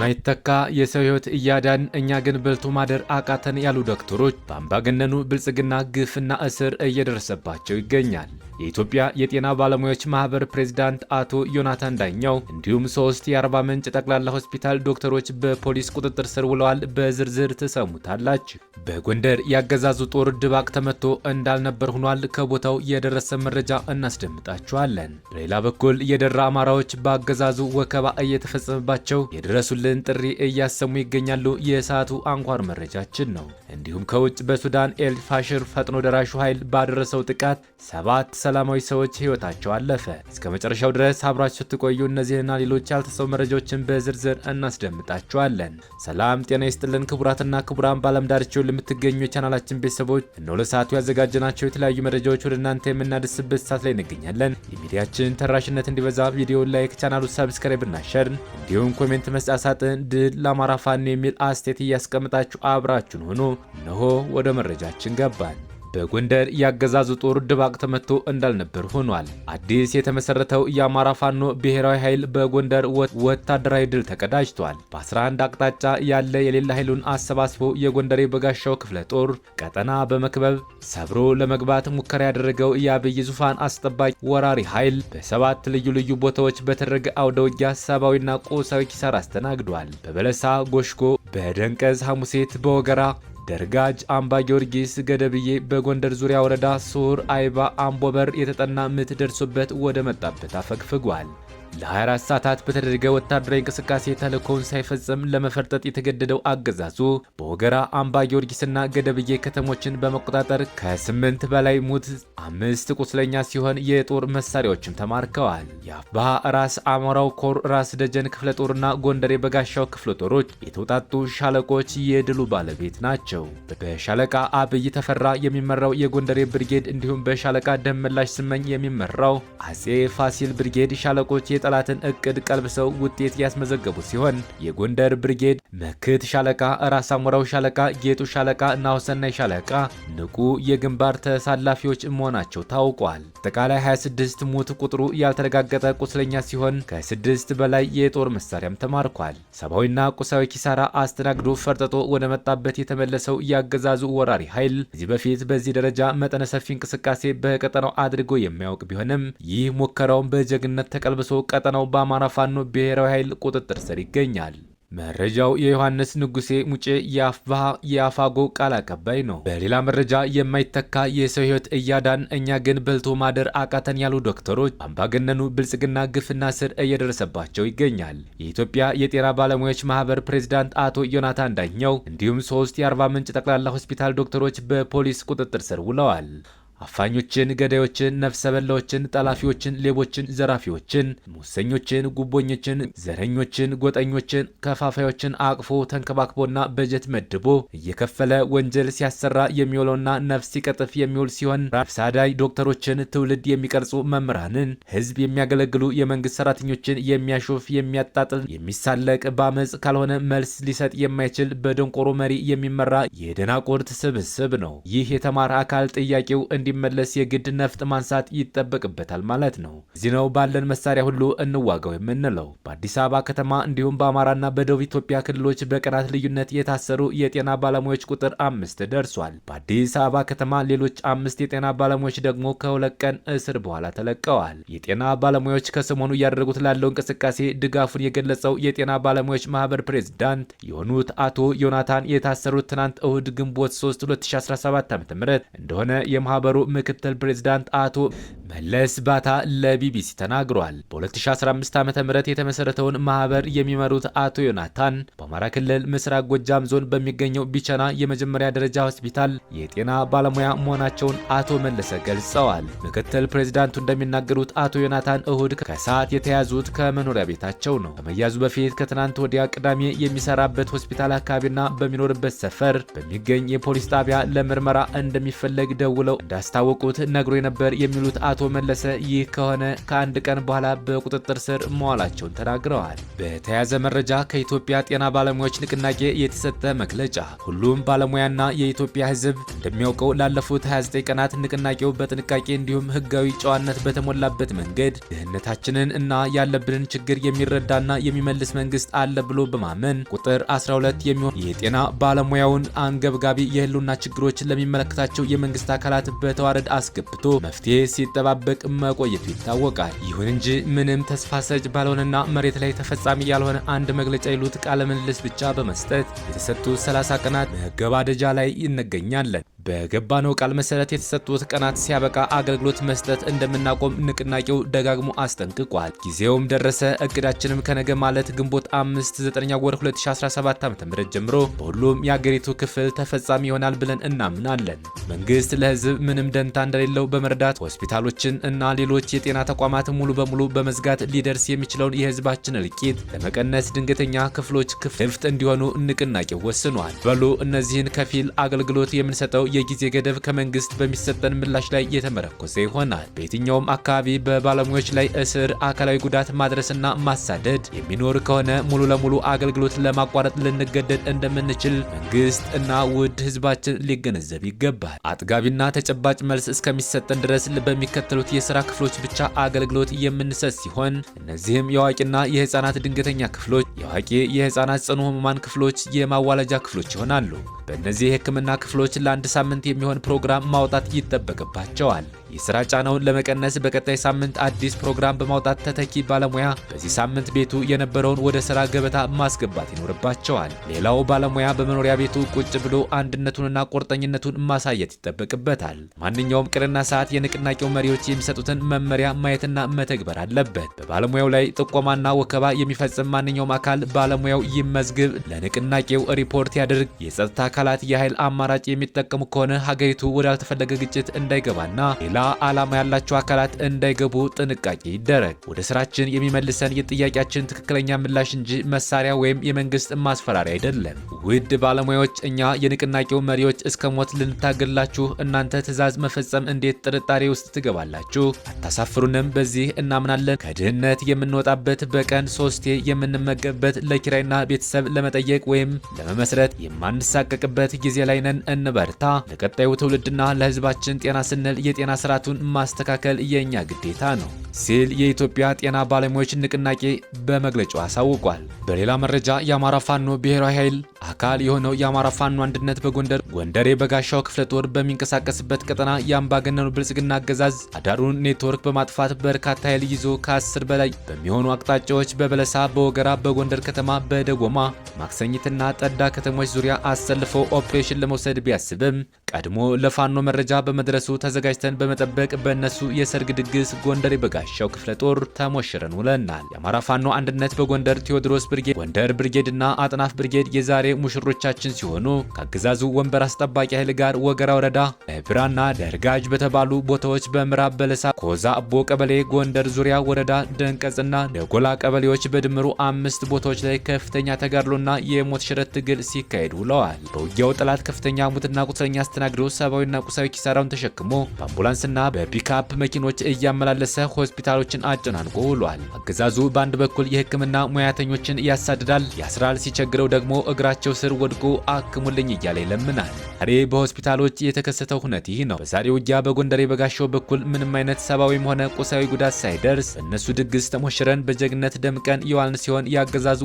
የማይተካ የሰው ህይወት እያዳን እኛ ግን በልቶ ማደር አቃተን ያሉ ዶክተሮች በአምባገነኑ ብልጽግና ግፍና እስር እየደረሰባቸው ይገኛል። የኢትዮጵያ የጤና ባለሙያዎች ማህበር ፕሬዝዳንት አቶ ዮናታን ዳኛው እንዲሁም 3 የአርባ ምንጭ ጠቅላላ ሆስፒታል ዶክተሮች በፖሊስ ቁጥጥር ስር ውለዋል። በዝርዝር ትሰሙታላችሁ። በጎንደር ያገዛዙ ጦር ድባቅ ተመቶ እንዳልነበር ሆኗል። ከቦታው የደረሰ መረጃ እናስደምጣችኋለን። በሌላ በኩል የደራ አማራዎች በአገዛዙ ወከባ እየተፈጸመባቸው የድረሱልን ጥሪ እያሰሙ ይገኛሉ። የሰዓቱ አንኳር መረጃችን ነው። እንዲሁም ከውጭ በሱዳን ኤልፋሽር ፈጥኖ ደራሹ ኃይል ባደረሰው ጥቃት 7 ሰላማዊ ሰዎች ህይወታቸው አለፈ። እስከ መጨረሻው ድረስ አብራችሁ ስትቆዩ እነዚህና ሌሎች ያልተሰሙ መረጃዎችን በዝርዝር እናስደምጣችኋለን። ሰላም ጤና ይስጥልን ክቡራትና ክቡራን ባለም ዳርቻው ለምትገኙ የቻናላችን ቤተሰቦች እነሆ ለሰዓቱ ያዘጋጀናቸው የተለያዩ መረጃዎች ወደ እናንተ የምናደርስበት ሰዓት ላይ እንገኛለን። የሚዲያችን ተደራሽነት እንዲበዛ ቪዲዮ ላይክ፣ ቻናሉ ሰብስክራይብ እና ሼር እንዲሁም ኮሜንት መስጫ ሳጥን ድል ለአማራ ፋኖ የሚል አስተያየት እያስቀምጣችሁ አብራችሁን ሆኖ እነሆ ወደ መረጃችን ገባን። በጎንደር ያገዛዙ ጦር ድባቅ ተመቶ እንዳልነበር ሆኗል። አዲስ የተመሰረተው የአማራ ፋኖ ብሔራዊ ኃይል በጎንደር ወታደራዊ ድል ተቀዳጅቷል። በ11 አቅጣጫ ያለ የሌላ ኃይሉን አሰባስቦ የጎንደር የበጋሻው ክፍለ ጦር ቀጠና በመክበብ ሰብሮ ለመግባት ሙከራ ያደረገው የአብይ ዙፋን አስጠባቂ ወራሪ ኃይል በ7 ልዩ ልዩ ቦታዎች በተደረገ አውደ ውጊያ ሰብአዊና ቁሳዊ ኪሳራ አስተናግዷል። በበለሳ ጎሽጎ፣ በደንቀዝ ሐሙሴት፣ በወገራ ደርጋጅ፣ አምባ ጊዮርጊስ፣ ገደብዬ፣ በጎንደር ዙሪያ ወረዳ ሱር፣ አይባ፣ አምቦበር የተጠና ምት ደርሶበት ወደ መጣበት አፈግፍጓል። ለ24 ሰዓታት በተደረገ ወታደራዊ እንቅስቃሴ ተልእኮውን ሳይፈጽም ለመፈርጠጥ የተገደደው አገዛዙ በወገራ፣ አምባ ጊዮርጊስና ገደብዬ ከተሞችን በመቆጣጠር ከ8 በላይ ሙት 5 ቁስለኛ ሲሆን የጦር መሳሪያዎችም ተማርከዋል። የአፋብኃ ራስ አሞራው ኮር፣ ራስ ደጀን ክፍለ ጦርና ጎንደር የበጋሻው ክፍለ ጦሮች የተውጣጡ ሻለቆች የድሉ ባለቤት ናቸው። በሻለቃ አብይ ተፈራ የሚመራው የጎንደር ብርጌድ እንዲሁም በሻለቃ ደመላሽ ስመኝ የሚመራው አጼ ፋሲል ብርጌድ ሻለቆች የጠላትን እቅድ ቀልብሰው ውጤት ያስመዘገቡ ሲሆን የጎንደር ብርጌድ መክት ሻለቃ፣ ራስ አሞራው ሻለቃ፣ ጌጡ ሻለቃ፣ ናሁሰናይ ሻለቃ ንቁ የግንባር ተሳላፊዎች መሆናቸው ታውቋል። አጠቃላይ 26 ሙት ቁጥሩ ያልተረጋገጠ ቁስለኛ ሲሆን ከ6 በላይ የጦር መሳሪያም ተማርኳል። ሰብአዊና ቁሳዊ ኪሳራ አስተናግዶ ፈርጥጦ ወደ መጣበት የተመለሰው ያገዛዙ ወራሪ ኃይል ከዚህ በፊት በዚህ ደረጃ መጠነ ሰፊ እንቅስቃሴ በቀጠናው አድርጎ የሚያውቅ ቢሆንም ይህ ሙከራውን በጀግንነት ተቀልብሶ ቀጠናው በአማራ ፋኖ ብሔራዊ ኃይል ቁጥጥር ስር ይገኛል። መረጃው የዮሐንስ ንጉሴ ሙጬ የአፋብኃ የአፋጎ ቃል አቀባይ ነው። በሌላ መረጃ የማይተካ የሰው ህይወት እያዳን እኛ ግን በልቶ ማደር አቃተን ያሉ ዶክተሮች አምባገነኑ ብልጽግና ግፍና ስር እየደረሰባቸው ይገኛል። የኢትዮጵያ የጤና ባለሙያዎች ማህበር ፕሬዝዳንት አቶ ዮናታን ዳኛው እንዲሁም 3 የአርባ ምንጭ ጠቅላላ ሆስፒታል ዶክተሮች በፖሊስ ቁጥጥር ስር ውለዋል። አፋኞችን፣ ገዳዮችን፣ ነፍሰ በላዎችን፣ ጠላፊዎችን፣ ሌቦችን፣ ዘራፊዎችን፣ ሙሰኞችን፣ ጉቦኞችን፣ ዘረኞችን፣ ጎጠኞችን፣ ከፋፋዮችን አቅፎ ተንከባክቦና በጀት መድቦ እየከፈለ ወንጀል ሲያሰራ የሚውለውና ነፍስ ሲቀጥፍ የሚውል ሲሆን ነፍሰ አዳኝ ዶክተሮችን፣ ትውልድ የሚቀርጹ መምህራንን፣ ህዝብ የሚያገለግሉ የመንግስት ሰራተኞችን የሚያሾፍ የሚያጣጥል የሚሳለቅ በአመፅ ካልሆነ መልስ ሊሰጥ የማይችል በደንቆሮ መሪ የሚመራ የደናቁርት ስብስብ ነው። ይህ የተማረ አካል ጥያቄው እንዲመለስ የግድ ነፍጥ ማንሳት ይጠበቅበታል ማለት ነው። እዚህ ነው ባለን መሳሪያ ሁሉ እንዋጋው የምንለው። በአዲስ አበባ ከተማ እንዲሁም በአማራና በደቡብ ኢትዮጵያ ክልሎች በቀናት ልዩነት የታሰሩ የጤና ባለሙያዎች ቁጥር 5 ደርሷል። በአዲስ አበባ ከተማ ሌሎች 5 የጤና ባለሙያዎች ደግሞ ከ2 ቀን እስር በኋላ ተለቀዋል። የጤና ባለሙያዎች ከሰሞኑ እያደረጉት ላለው እንቅስቃሴ ድጋፉን የገለጸው የጤና ባለሙያዎች ማህበር ፕሬዝዳንት የሆኑት አቶ ዮናታን የታሰሩት ትናንት እሁድ ግንቦት 3 2017 ዓ.ም እንደሆነ የማህበሩ ምክትል ፕሬዝዳንት አቶ መለስ ባታ ለቢቢሲ ተናግሯል። በ2015 ዓ.ም የተመሰረተውን ማህበር የሚመሩት አቶ ዮናታን በአማራ ክልል ምስራቅ ጎጃም ዞን በሚገኘው ቢቸና የመጀመሪያ ደረጃ ሆስፒታል የጤና ባለሙያ መሆናቸውን አቶ መለሰ ገልጸዋል። ምክትል ፕሬዝዳንቱ እንደሚናገሩት አቶ ዮናታን እሁድ ከሰዓት የተያዙት ከመኖሪያ ቤታቸው ነው። ከመያዙ በፊት ከትናንት ወዲያ ቅዳሜ የሚሰራበት ሆስፒታል አካባቢና በሚኖርበት ሰፈር በሚገኝ የፖሊስ ጣቢያ ለምርመራ እንደሚፈለግ ደውለው እንዳስታወቁት ነግሮ ነበር የሚሉት አቶ መለሰ ይህ ከሆነ ከአንድ ቀን በኋላ በቁጥጥር ስር መዋላቸውን ተናግረዋል። በተያያዘ መረጃ ከኢትዮጵያ ጤና ባለሙያዎች ንቅናቄ የተሰጠ መግለጫ ሁሉም ባለሙያና የኢትዮጵያ ሕዝብ እንደሚያውቀው ላለፉት 29 ቀናት ንቅናቄው በጥንቃቄ እንዲሁም ሕጋዊ ጨዋነት በተሞላበት መንገድ ድህነታችንን እና ያለብንን ችግር የሚረዳና የሚመልስ መንግስት አለ ብሎ በማመን ቁጥር 12 የሚሆን የጤና ባለሙያውን አንገብጋቢ የህልውና ችግሮች ለሚመለከታቸው የመንግስት አካላት በተዋረድ አስገብቶ መፍትሄ ሲጠባበቅ መቆየቱ ይታወቃል። ይሁን እንጂ ምንም ተስፋ ሰጭ ባልሆነና መሬት ላይ ተፈጻሚ ያልሆነ አንድ መግለጫ ይሉት ቃለ ምልልስ ብቻ በመስጠት የተሰጡ 30 ቀናት መገባደጃ ላይ እንገኛለን። በገባነው ቃል መሰረት የተሰጡት ቀናት ሲያበቃ አገልግሎት መስጠት እንደምናቆም ንቅናቄው ደጋግሞ አስጠንቅቋል። ጊዜውም ደረሰ። እቅዳችንም ከነገ ማለት ግንቦት 5/9 ወር 2017 ዓ.ም ጀምሮ በሁሉም የአገሪቱ ክፍል ተፈጻሚ ይሆናል ብለን እናምናለን። መንግስት ለህዝብ ምንም ደንታ እንደሌለው በመረዳት ሆስፒታሎችን እና ሌሎች የጤና ተቋማት ሙሉ በሙሉ በመዝጋት ሊደርስ የሚችለውን የህዝባችን እልቂት ለመቀነስ ድንገተኛ ክፍሎች ክፍት እንዲሆኑ ንቅናቄው ወስኗል። በሉ እነዚህን ከፊል አገልግሎት የምንሰጠው የጊዜ ገደብ ከመንግስት በሚሰጠን ምላሽ ላይ የተመረኮዘ ይሆናል። በየትኛውም አካባቢ በባለሙያዎች ላይ እስር፣ አካላዊ ጉዳት ማድረስና ማሳደድ የሚኖር ከሆነ ሙሉ ለሙሉ አገልግሎት ለማቋረጥ ልንገደድ እንደምንችል መንግስት እና ውድ ህዝባችን ሊገነዘብ ይገባል። አጥጋቢና ተጨባጭ መልስ እስከሚሰጠን ድረስ በሚከተሉት የስራ ክፍሎች ብቻ አገልግሎት የምንሰጥ ሲሆን እነዚህም የአዋቂና የህፃናት ድንገተኛ ክፍሎች፣ የአዋቂ የህፃናት ጽኑ ህሙማን ክፍሎች፣ የማዋለጃ ክፍሎች ይሆናሉ። በእነዚህ የህክምና ክፍሎች ለአንድ ሳምንት የሚሆን ፕሮግራም ማውጣት ይጠበቅባቸዋል። የስራ ጫናውን ለመቀነስ በቀጣይ ሳምንት አዲስ ፕሮግራም በማውጣት ተተኪ ባለሙያ በዚህ ሳምንት ቤቱ የነበረውን ወደ ስራ ገበታ ማስገባት ይኖርባቸዋል። ሌላው ባለሙያ በመኖሪያ ቤቱ ቁጭ ብሎ አንድነቱንና ቁርጠኝነቱን ማሳየት ይጠበቅበታል። ማንኛውም ቀንና ሰዓት የንቅናቄው መሪዎች የሚሰጡትን መመሪያ ማየትና መተግበር አለበት። በባለሙያው ላይ ጥቆማና ወከባ የሚፈጽም ማንኛውም አካል ባለሙያው ይመዝግብ፣ ለንቅናቄው ሪፖርት ያድርግ። የጸጥታ አካላት የኃይል አማራጭ የሚጠቀሙ ከሆነ ሀገሪቱ ወዳልተፈለገ ግጭት እንዳይገባና ሌላ ዓላማ ያላቸው አካላት እንዳይገቡ ጥንቃቄ ይደረግ። ወደ ስራችን የሚመልሰን የጥያቄያችን ትክክለኛ ምላሽ እንጂ መሳሪያ ወይም የመንግስት ማስፈራሪያ አይደለም። ውድ ባለሙያዎች፣ እኛ የንቅናቄው መሪዎች እስከ ሞት ልንታገላችሁ፣ እናንተ ትዕዛዝ መፈጸም እንዴት ጥርጣሬ ውስጥ ትገባላችሁ? አታሳፍሩንም። በዚህ እናምናለን። ከድህነት የምንወጣበት፣ በቀን 3 የምንመገብበት፣ ለኪራይና ቤተሰብ ለመጠየቅ ወይም ለመመስረት የማንሳቀቅበት ጊዜ ላይ ነን። እንበርታ። ለቀጣዩ ትውልድና ለህዝባችን ጤና ስንል የጤና ስርዓቱን ማስተካከል የኛ ግዴታ ነው ሲል የኢትዮጵያ ጤና ባለሙያዎች ንቅናቄ በመግለጫው አሳውቋል። በሌላ መረጃ የአማራ ፋኖ ብሔራዊ ኃይል አካል የሆነው የአማራ ፋኖ አንድነት በጎንደር የበጋሻው ክፍለ ጦር በሚንቀሳቀስበት ቀጠና የአምባገነኑ ብልጽግና አገዛዝ አዳሩን ኔትወርክ በማጥፋት በርካታ ኃይል ይዞ ከ10 በላይ በሚሆኑ አቅጣጫዎች በበለሳ፣ በወገራ፣ በጎንደር ከተማ፣ በደጎማ፣ ማክሰኝትና ጠዳ ከተሞች ዙሪያ አሰልፈው ኦፕሬሽን ለመውሰድ ቢያስብም ቀድሞ ለፋኖ መረጃ በመድረሱ ተዘጋጅተን በመጠበቅ በእነሱ የሰርግ ድግስ ጎንደር የበጋሻው ክፍለ ጦር ተሞሽረን ውለናል። የአማራ ፋኖ አንድነት በጎንደር ቴዎድሮስ ብርጌድ፣ ጎንደር ብርጌድና አጥናፍ ብርጌድ የዛሬ ሙሽሮቻችን ሲሆኑ ከአገዛዙ ወንበር አስጠባቂ ኃይል ጋር ወገራ ወረዳ ብራና ደርጋጅ በተባሉ ቦታዎች በምዕራብ በለሳ ኮዛ አቦ ቀበሌ፣ ጎንደር ዙሪያ ወረዳ ደንቀጽና ደጎላ ቀበሌዎች በድምሩ 5 ቦታዎች ላይ ከፍተኛ ተጋድሎና የሞት ሽረት ትግል ሲካሄድ ውለዋል። በውጊያው ጠላት ከፍተኛ ሙትና ቁስለኛ አስተናግዶ ሰብአዊና ቁሳዊ ኪሳራውን ተሸክሞ በአምቡላንስና በፒካፕ መኪኖች እያመላለሰ ሆስፒታሎችን አጨናንቆ ውሏል። አገዛዙ በአንድ በኩል የሕክምና ሙያተኞችን ያሳድዳል፣ ያስራል፣ ሲቸግረው ደግሞ እግራቸው ስር ወድቆ አክሙልኝ እያለ ይለምናል። ዛሬ በሆስፒታሎች የተከሰተው ሁነት ይህ ነው። በዛሬው ውጊያ በጎንደር የበጋሻው በኩል ምንም አይነት ሰብአዊም ሆነ ቁሳዊ ጉዳት ሳይደርስ በእነሱ ድግስ ተሞሽረን በጀግነት ደምቀን የዋልን ሲሆን የአገዛዙ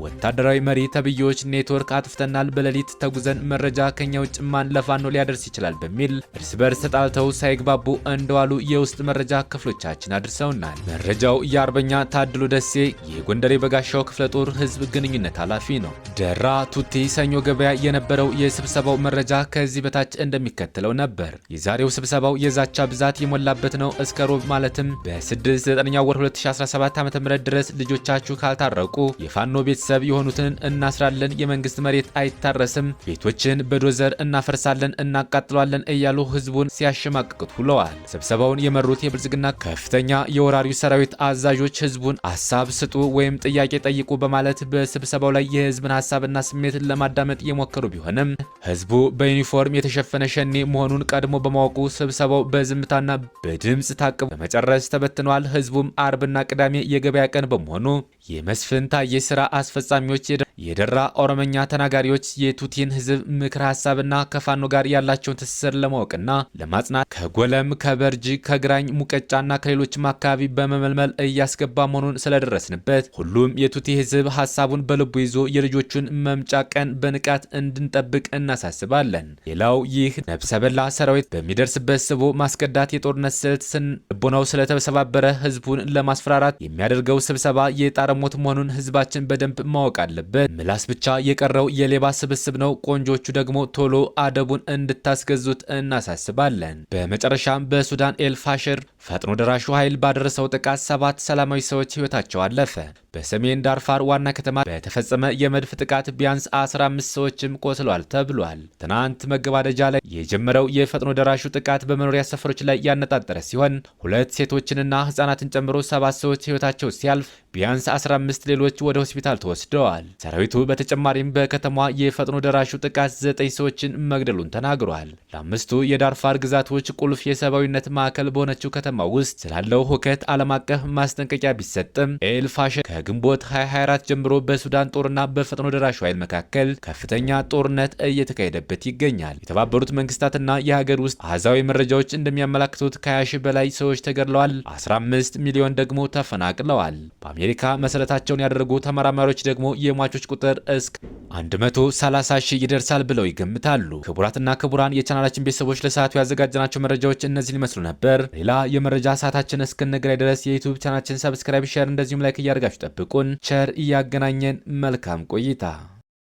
ወታደራዊ መሪ ተብዮች ኔትወርክ አጥፍተናል፣ በሌሊት ተጉዘን መረጃ ከኛ ውጭ ማን ለፋኖ ሊያደርስ ይችላል በሚል እርስ በርስ ተጣልተው ሳይግባቡ እንደዋሉ የውስጥ መረጃ ክፍሎቻችን አድርሰውናል። መረጃው የአርበኛ ታድሎ ደሴ የጎንደር የበጋሻው ክፍለ ጦር ህዝብ ግንኙነት ኃላፊ ነው። ደራ ቱቲ ሰኞ ገበያ የነበረው የስብሰባው መረጃ ከዚህ በታች እንደሚከተለው ነበር። የዛሬው ስብሰባው የዛቻ ብዛት የሞላበት ነው። እስከ ሮብ ማለትም በ6/9 ወር 2017 ዓ.ም ድረስ ልጆቻችሁ ካልታረቁ የፋኖ ቤተሰብ የሆኑትን እናስራለን፣ የመንግስት መሬት አይታረስም፣ ቤቶችን በዶዘር እናፈርሳለን፣ እናቃጥሏለን እያሉ ህዝቡን ሲያሸማቅቁት ውለዋል። ስብሰባውን የመሩት የብልጽግና ከፍተኛ ከፍተኛ የወራሪው ሰራዊት አዛዦች ህዝቡን ሀሳብ ስጡ ወይም ጥያቄ ጠይቁ በማለት በስብሰባው ላይ የህዝብን ሀሳብና ስሜት ለማዳመጥ የሞከሩ ቢሆንም ህዝቡ በዩኒፎርም የተሸፈነ ሸኔ መሆኑን ቀድሞ በማወቁ ስብሰባው በዝምታና በድምፅ ታቅቦ በመጨረስ ተበትኗል። ህዝቡም አርብና ቅዳሜ የገበያ ቀን በመሆኑ የመስፍን ታዬ ስራ አስፈጻሚዎች፣ የደራ ኦሮመኛ ተናጋሪዎች የቱቲን ህዝብ ምክር ሀሳብና ከፋኖ ጋር ያላቸውን ትስስር ለማወቅና ለማጽናት ከጎለም፣ ከበርጅ፣ ከግራኝ ሙቀጫና ከሌሎችም አካባቢ በመመልመል እያስገባ መሆኑን ስለደረስንበት ሁሉም የቱቲ ህዝብ ሀሳቡን በልቡ ይዞ የልጆቹን መምጫ ቀን በንቃት እንድንጠብቅ እናሳስባለን። ሌላው ይህ ነብሰ በላ ሰራዊት በሚደርስበት ስቦ ማስከዳት የጦርነት ስልት ልቦናው ስለተሰባበረ ህዝቡን ለማስፈራራት የሚያደርገው ስብሰባ የጣረ ሞት መሆኑን ህዝባችን በደንብ ማወቅ አለበት። ምላስ ብቻ የቀረው የሌባ ስብስብ ነው። ቆንጆቹ ደግሞ ቶሎ አደቡን እንድታስገዙት እናሳስባለን። በመጨረሻም በሱዳን ኤልፋሽር ፈጥኖ ደራሹ ኃይል ባደረሰው ጥቃት 7 ሰላማዊ ሰዎች ህይወታቸው አለፈ። በሰሜን ዳርፋር ዋና ከተማ በተፈጸመ የመድፍ ጥቃት ቢያንስ 15 ሰዎችም ቆስሏል ተብሏል። ትናንት መገባደጃ ላይ የጀመረው የፈጥኖ ደራሹ ጥቃት በመኖሪያ ሰፈሮች ላይ ያነጣጠረ ሲሆን 2 ሴቶችንና ህጻናትን ጨምሮ 7 ሰዎች ህይወታቸው ሲያልፍ ቢያንስ 15 ሌሎች ወደ ሆስፒታል ተወስደዋል። ሰራዊቱ በተጨማሪም በከተማዋ የፈጥኖ ደራሹ ጥቃት 9 ሰዎችን መግደሉን ተናግሯል። ለአምስቱ የዳርፋር ግዛቶች ቁልፍ የሰብአዊነት ማዕከል በሆነችው ከተማ ውስጥ ስላለው ሁከት ዓለም አቀፍ ማስጠንቀቂያ ቢሰጥም ኤልፋሽር ከግንቦት 2024 ጀምሮ በሱዳን ጦርና በፈጥኖ ደራሹ ኃይል መካከል ከፍተኛ ጦርነት እየተካሄደበት ይገኛል። የተባበሩት መንግስታትና የሀገር ውስጥ አሃዛዊ መረጃዎች እንደሚያመላክቱት ከ20 ሺህ በላይ ሰዎች ተገድለዋል፣ 15 ሚሊዮን ደግሞ ተፈናቅለዋል። በአሜሪካ መሰረታቸውን ያደረጉ ተመራማሪዎች ደግሞ የሟቾች ቁጥር እስከ 130 ሺህ ይደርሳል ብለው ይገምታሉ። ክቡራትና ክቡራን የቻናላችን ቤተሰቦች ለሰዓቱ ያዘጋጀናቸው መረጃዎች እነዚህን ይመስሉ ነበር። ሌላ የመረጃ ሰዓታችን እስክንገናኝ ድረስ የዩቲዩብ ቻናላችን ሰብስክራይብ፣ ሼር እንደዚሁም ላይክ እያደርጋችሁ ጠብቁን። ቸር እያገናኘን መልካም ቆይታ